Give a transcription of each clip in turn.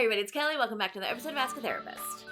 Hey everybody, it's Kelly. Welcome back to another episode of Ask a Therapist.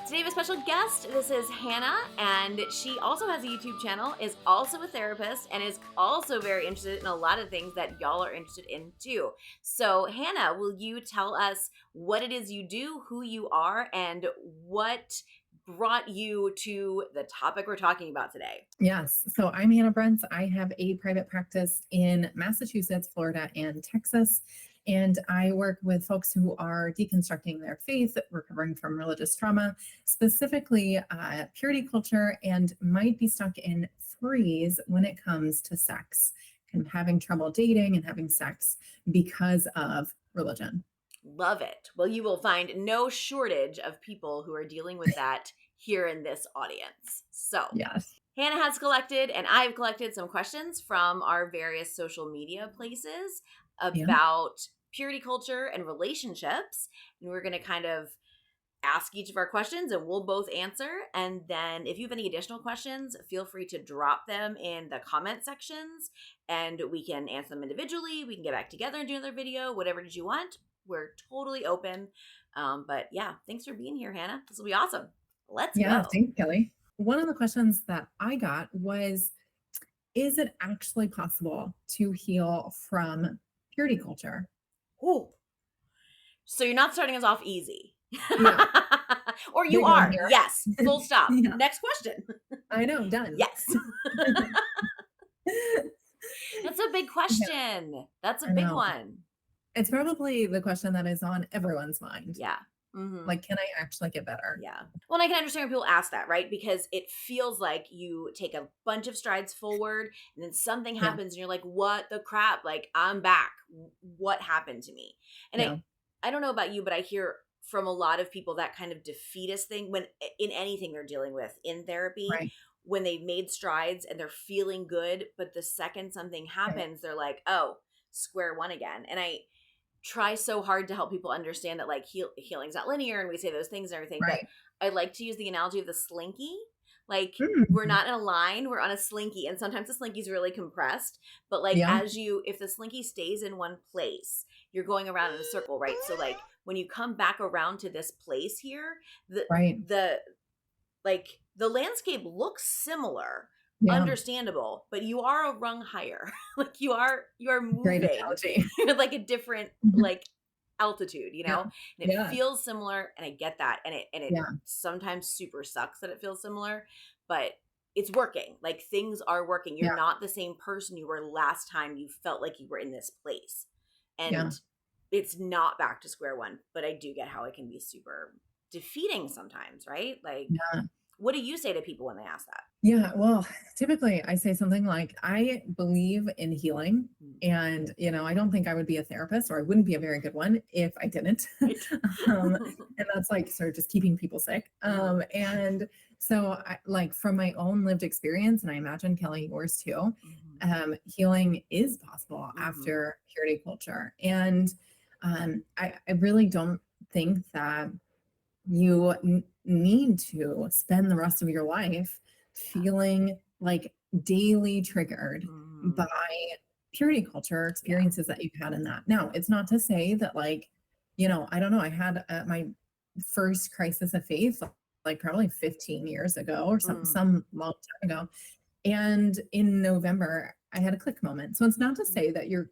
Today we have a special guest. This is Hannah, and she also has a YouTube channel, is also a therapist, and is also very interested in a lot of things that y'all are interested in too. So Hannah, will you tell us what it is you do, who you are, and what brought you to the topic we're talking about today? Yes. So I'm Hannah Brentz. I have a private practice in Massachusetts, Florida, and Texas. And I work with folks who are deconstructing their faith, recovering from religious trauma, specifically purity culture, and might be stuck in freeze when it comes to sex and having trouble dating and having sex because of religion. Love it. Well, you will find no shortage of people who are dealing with that here in this audience. So, Yes. Hannah has collected, and I've collected some questions from our various social media places Yeah. about purity culture and relationships. And we're going to kind of ask each of our questions and we'll both answer. And then if you have any additional questions, feel free to drop them in the comment sections and we can answer them individually. We can get back together and do another video, whatever did you want. We're totally open. But yeah, thanks for being here, Hannah. This will be awesome. Let's Yeah. go. Thanks, Kelly. One of the questions that I got was, is it actually possible to heal from purity culture? Ooh. So you're not starting us off easy. Yeah. Or you Big one are. here. Yes. Full stop. Yeah. Next question. I know, done. Yes. That's a big Yeah, question. That's a I big know. one. It's probably the question that is on everyone's mind. Yeah. Mm-hmm. Like, can I actually get better? Yeah. Well, and I can understand when people ask that, right? Because it feels like you take a bunch of strides forward and then something Yeah. happens and you're like, what the crap? Like, I'm back. What happened to me? And Yeah. I don't know about you, but I hear from a lot of people that kind of defeatist thing when in anything they're dealing with in therapy, Right. when they've made strides and they're feeling good, but the second something happens, they're like, oh, square one again. And I try so hard to help people understand that like healing's not linear and we say those things and everything, but Right. I like to use the analogy of the slinky. Like we're Mm. not in a line, we're on a slinky, and sometimes the slinky's really compressed, but like Yeah. if the slinky stays in one place, you're going around in a circle, right? So like when you come back around to this place here, Right. the landscape looks similar, Yeah. understandable, but you are a rung higher. Like you are Great moving. analogy. You're like a different like altitude, you know? Yeah. And it Yeah. feels similar, and I get that. And it Yeah. sometimes super sucks that it feels similar, but it's working. Like things are working. You're Yeah. not the same person you were last time you felt like you were in this place. And Yeah. it's not back to square one, but I do get how it can be super defeating sometimes, right? Like Yeah. what do you say to people when they ask that? Yeah. Well, typically I say something like, I believe in healing. Mm. And, I don't think I would be a therapist, or I wouldn't be a very good one if I didn't. Right. And that's like sort of just keeping people sick. And so like from my own lived experience, and I imagine Kelly, yours too, healing is possible after purity culture. And I really don't think that you need to spend the rest of your life feeling like daily triggered by purity culture experiences that you've had in that. Now, it's not to say that like, I don't know, I had my first crisis of faith like probably 15 years ago or some long time ago. And in November, I had a click moment. So it's not to say that you're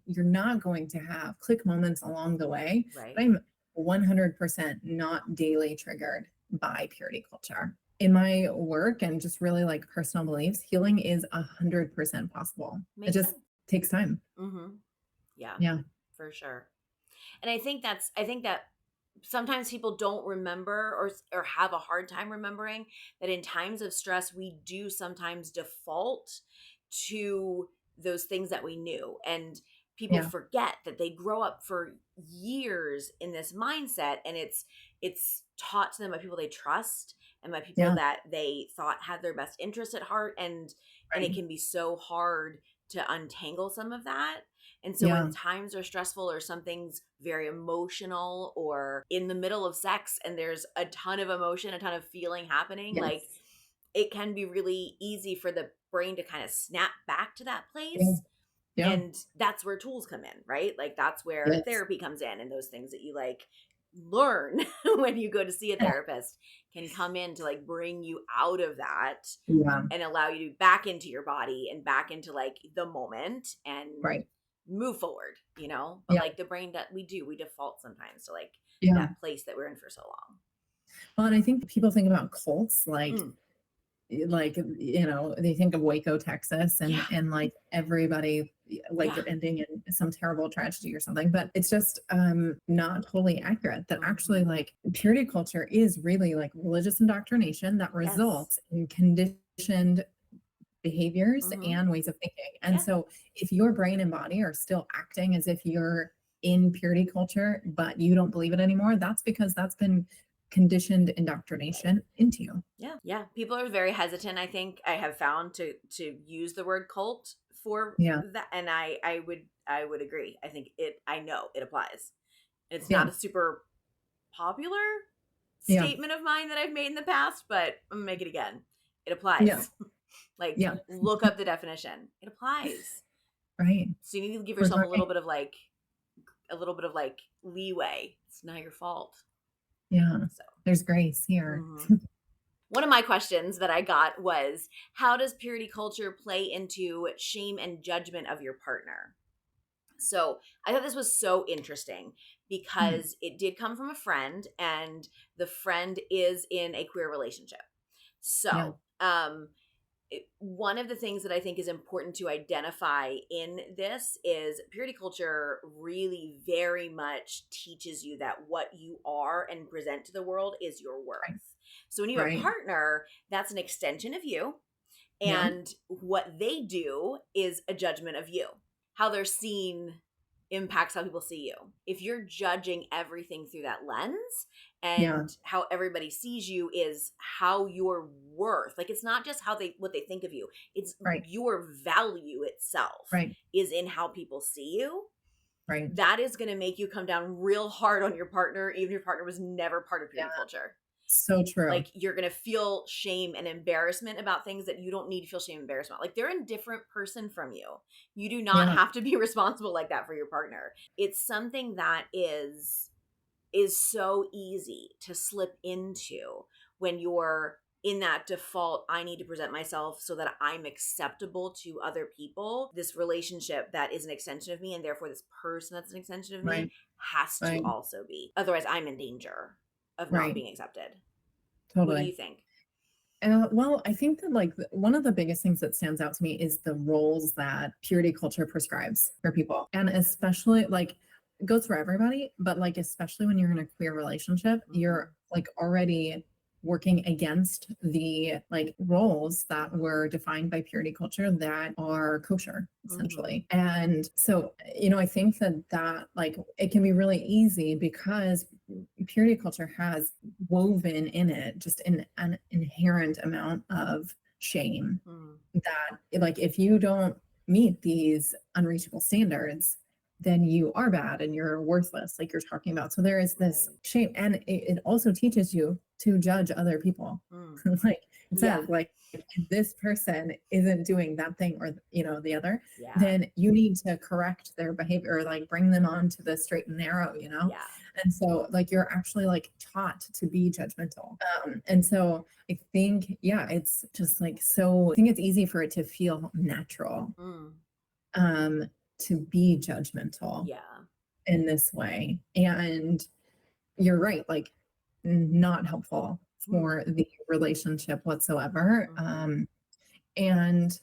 not going to have click moments along the way. Right. But I'm 100% not daily triggered by purity culture. In my work and just really like personal beliefs, healing is 100% possible. Makes It just sense. takes time. Yeah. Yeah. For sure. And I think that sometimes people don't remember or have a hard time remembering that in times of stress, we do sometimes default to those things that we knew. And people Yeah. forget that they grow up for years in this mindset, and it's taught to them by people they trust and by people Yeah. that they thought had their best interest at heart. And it Right. can be so hard to untangle some of that. And so Yeah. when times are stressful or something's very emotional or in the middle of sex and there's a ton of emotion, a ton of feeling happening, Yes. like it can be really easy for the brain to kind of snap back to that place. Yeah. Yeah. And that's where tools come in, right? Like that's where Yes. therapy comes in, and those things that you like learn when you go to see a Yeah. therapist can come in to like bring you out of that Yeah. and allow you to back into your body and back into like the moment and Right. move forward, you know? But Yeah. like the brain, that we default sometimes to like Yeah. that place that we're in for so long. Well, and I think people think about cults Mm, like they think of Waco, Texas, yeah, and like everybody like yeah. it ending in some terrible tragedy or something, but it's just not totally accurate. That actually, Mhm. like, purity culture is really like religious indoctrination that Yes. results in conditioned behaviors Hmm. and ways of thinking. And Yeah. so if your brain and body are still acting as if you're in purity culture but you don't believe it anymore, that's because that's been conditioned indoctrination into you. Yeah. Yeah. People are very hesitant, I think I have found, to use the word cult for Yeah. that. And I would agree. I think I know it applies. It's Yeah. not a super popular Yeah. statement of mine that I've made in the past, but I'm gonna make it again. It Yeah. applies. Like Yeah. look up the definition. It applies. Right. So you need to give We're yourself a talking. little bit of like leeway. It's not your fault. Yeah. So There's grace here. mhm. One of my questions that I got was, how does purity culture play into shame and judgment of your partner? So I thought this was so interesting Hmm. because it did come from a friend, and the friend is in a queer relationship. Yeah. So, one of the things that I think is important to identify in this is purity culture really very much teaches you that what you are and present to the world is your worth. Right. So when you have a Right. partner, that's an extension of you, Yeah. and what they do is a judgment of you. How they're seen impacts how people see you. If you're judging everything through that lens, Yeah. and how everybody sees you is how your worth, like it's not just how they what they think of you, it's Right. your value itself Right. is in how people see you. Right. That is going to make you come down real hard on your partner, even if your partner was never part of Yeah. purity culture. So true. Like you're gonna feel shame and embarrassment about things that you don't need to feel shame and embarrassment. Like they're a different person from you. You do not Yeah. have to be responsible like that for your partner. It's something that is so easy to slip into when you're in that default, I need to present myself so that I'm acceptable to other people. This relationship that is an extension of me, and therefore this person that's an extension of me Right. has to Right. also be. Otherwise, I'm in danger of not Right. being accepted. What do you Totally. think? Well, I think that like one of the biggest things that stands out to me is the roles that purity culture prescribes for people. And especially like it goes for everybody, but like especially when you're in a queer relationship, Mhm. you're like already working against the like roles that were defined by purity culture that are kosher Mhm. essentially. And so, I think that like it can be really easy because purity culture has woven in it just an inherent amount of shame Mm. that like if you don't meet these unreachable standards, then you are bad and you're worthless, like you're talking about. So there is this Right. shame, and it also teaches you to judge other people. Mm. Like it Yeah. says, like if this person isn't doing that thing or the other, Yeah. then you need to correct their behavior or like bring them on to the straight and narrow. Yeah. And so like you're actually like taught to be judgmental. And so I think, yeah, it's just like so I think it's easy for it to feel natural Mm. um to be judgmental Yeah. in this way. And you're right, like not helpful Mm. for the relationship whatsoever. Mhm. And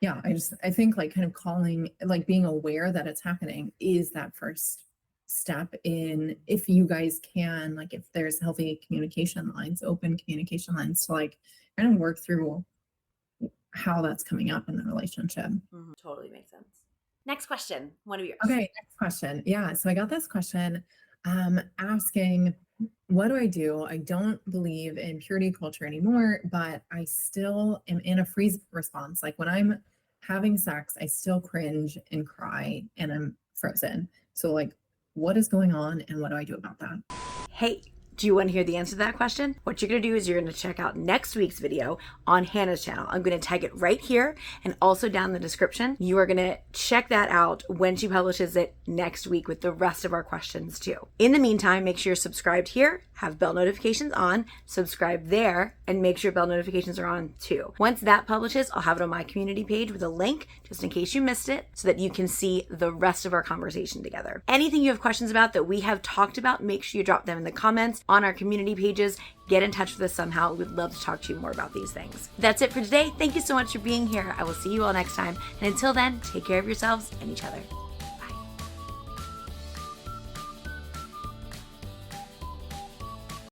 yeah, I think like kind of calling like being aware that it's happening is that first step in Mhm. if you guys can like if there's healthy communication lines, open communication lines to like kind of work through how that's coming up in the relationship. Mhm. Totally makes sense. Next question. One of yours. Okay, next question. Yeah, so I got this question asking, what do I do? I don't believe in purity culture anymore, but I still am in a freeze response. Like when I'm having sex, I still cringe and cry and I'm frozen. So like what is going on and what do I do about that? Hey, Do you want to hear the answer to that question? What you're going to do is you're going to check out next week's video on Hannah's channel. I'm going to tag it right here and also down in the description. You are going to check that out when she publishes it next week with the rest of our questions too. In the meantime, make sure you're subscribed here, have bell notifications on, subscribe there, and make sure bell notifications are on too. Once that publishes, I'll have it on my community page with a link just in case you missed it so that you can see the rest of our conversation together. Anything you have questions about that we have talked about, make sure you drop them in the comments on our community pages. Get in touch with us somehow. We'd love to talk to you more about these things. That's it for today. Thank you so much for being here. I will see you all next time. And until then, take care of yourselves and each other.